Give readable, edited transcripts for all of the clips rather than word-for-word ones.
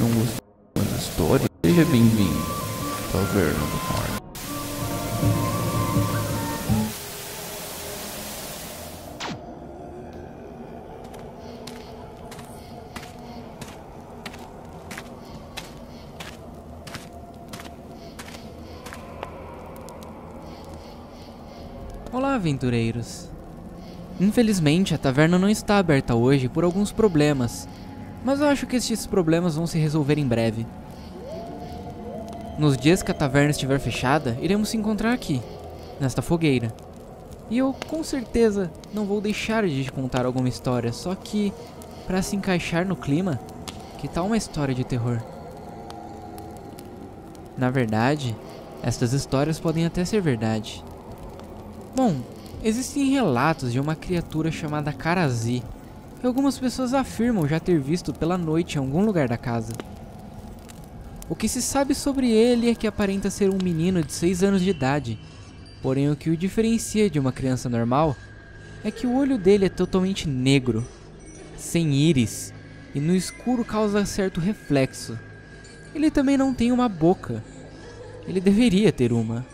Não gostou das histórias? Seja bem-vindo à Taverna do Mar. Olá, aventureiros. Infelizmente, a taverna não está aberta hoje por alguns problemas, mas eu acho que estes problemas vão se resolver em breve. Nos dias que a taverna estiver fechada, iremos se encontrar aqui, nesta fogueira. E eu, com certeza, não vou deixar de te contar alguma história, só que, para se encaixar no clima, que tal uma história de terror? Na verdade, estas histórias podem até ser verdade. Bom, existem relatos de uma criatura chamada Karazi, que algumas pessoas afirmam já ter visto pela noite em algum lugar da casa. O que se sabe sobre ele é que aparenta ser um menino de 6 anos de idade, porém o que o diferencia de uma criança normal é que o olho dele é totalmente negro, sem íris, e no escuro causa certo reflexo. Ele também não tem uma boca. Ele deveria ter uma.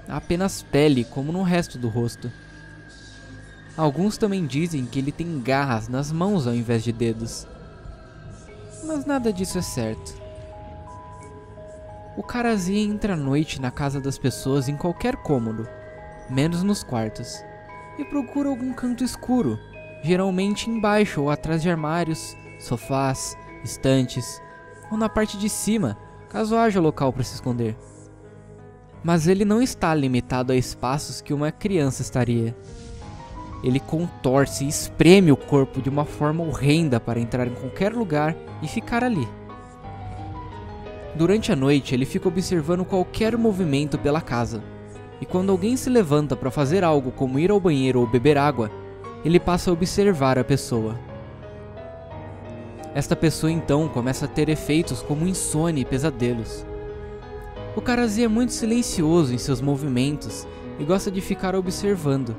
Apenas pele, como no resto do rosto. Alguns também dizem que ele tem garras nas mãos ao invés de dedos. Mas nada disso é certo. O Karazi entra à noite na casa das pessoas em qualquer cômodo, menos nos quartos, e procura algum canto escuro, geralmente embaixo ou atrás de armários, sofás, estantes, ou na parte de cima, caso haja local para se esconder. Mas ele não está limitado a espaços que uma criança estaria. Ele contorce e espreme o corpo de uma forma horrenda para entrar em qualquer lugar e ficar ali. Durante a noite, ele fica observando qualquer movimento pela casa, e quando alguém se levanta para fazer algo como ir ao banheiro ou beber água, ele passa a observar a pessoa. Esta pessoa então começa a ter efeitos como insônia e pesadelos. O Karazi é muito silencioso em seus movimentos e gosta de ficar observando,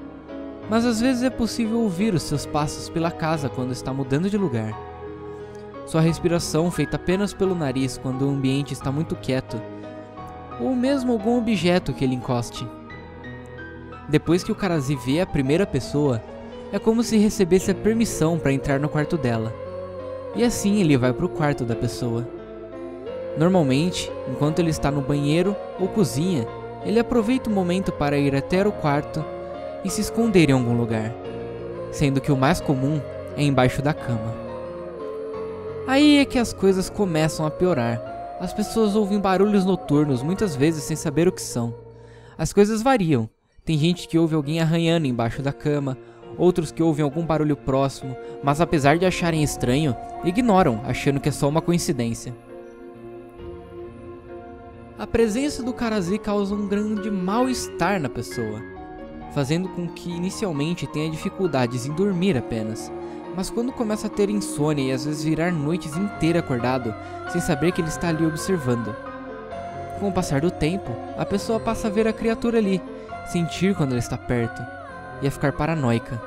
mas às vezes é possível ouvir os seus passos pela casa quando está mudando de lugar. Sua respiração feita apenas pelo nariz quando o ambiente está muito quieto, ou mesmo algum objeto que ele encoste. Depois que o Karazi vê a primeira pessoa, é como se recebesse a permissão para entrar no quarto dela, e assim ele vai para o quarto da pessoa. Normalmente, enquanto ele está no banheiro ou cozinha, ele aproveita o momento para ir até o quarto e se esconder em algum lugar, sendo que o mais comum é embaixo da cama. Aí é que as coisas começam a piorar. As pessoas ouvem barulhos noturnos, muitas vezes sem saber o que são. As coisas variam. Tem gente que ouve alguém arranhando embaixo da cama, outros que ouvem algum barulho próximo, mas apesar de acharem estranho, ignoram, achando que é só uma coincidência. A presença do Karazi causa um grande mal-estar na pessoa, fazendo com que inicialmente tenha dificuldades em dormir apenas, mas quando começa a ter insônia e às vezes virar noites inteiras acordado, sem saber que ele está ali observando. Com o passar do tempo, a pessoa passa a ver a criatura ali, sentir quando ela está perto, e a ficar paranoica.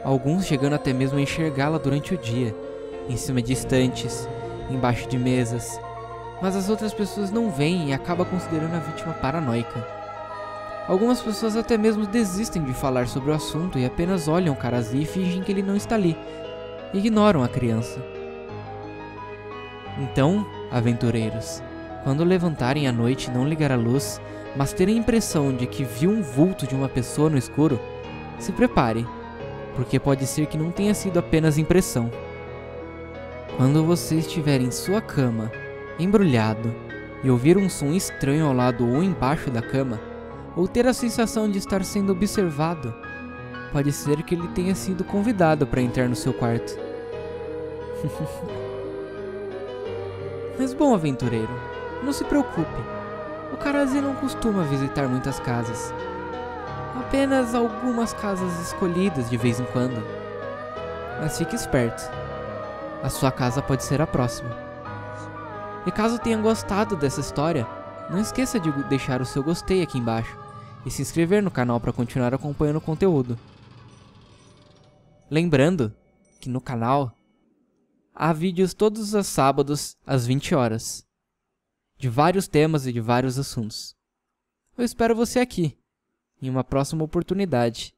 Alguns chegando até mesmo a enxergá-la durante o dia, em cima de estantes, embaixo de mesas, mas as outras pessoas não veem e acabam considerando a vítima paranoica. Algumas pessoas até mesmo desistem de falar sobre o assunto e apenas olham o Karazi e fingem que ele não está ali, e ignoram a criança. Então, aventureiros, quando levantarem à noite e não ligar a luz, mas terem a impressão de que viu um vulto de uma pessoa no escuro, se prepare, porque pode ser que não tenha sido apenas impressão. Quando você estiver em sua cama, embrulhado, e ouvir um som estranho ao lado ou embaixo da cama, ou ter a sensação de estar sendo observado, pode ser que ele tenha sido convidado para entrar no seu quarto. Mas bom, aventureiro, não se preocupe. O Karazi não costuma visitar muitas casas. Apenas algumas casas escolhidas de vez em quando. Mas fique esperto. A sua casa pode ser a próxima. E caso tenha gostado dessa história, não esqueça de deixar o seu gostei aqui embaixo e se inscrever no canal para continuar acompanhando o conteúdo. Lembrando que no canal há vídeos todos os sábados às 20 horas, de vários temas e de vários assuntos. Eu espero você aqui, em uma próxima oportunidade.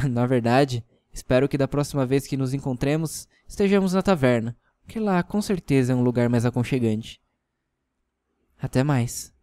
Na verdade, espero que da próxima vez que nos encontremos, estejamos na taverna, que lá com certeza é um lugar mais aconchegante. Até mais.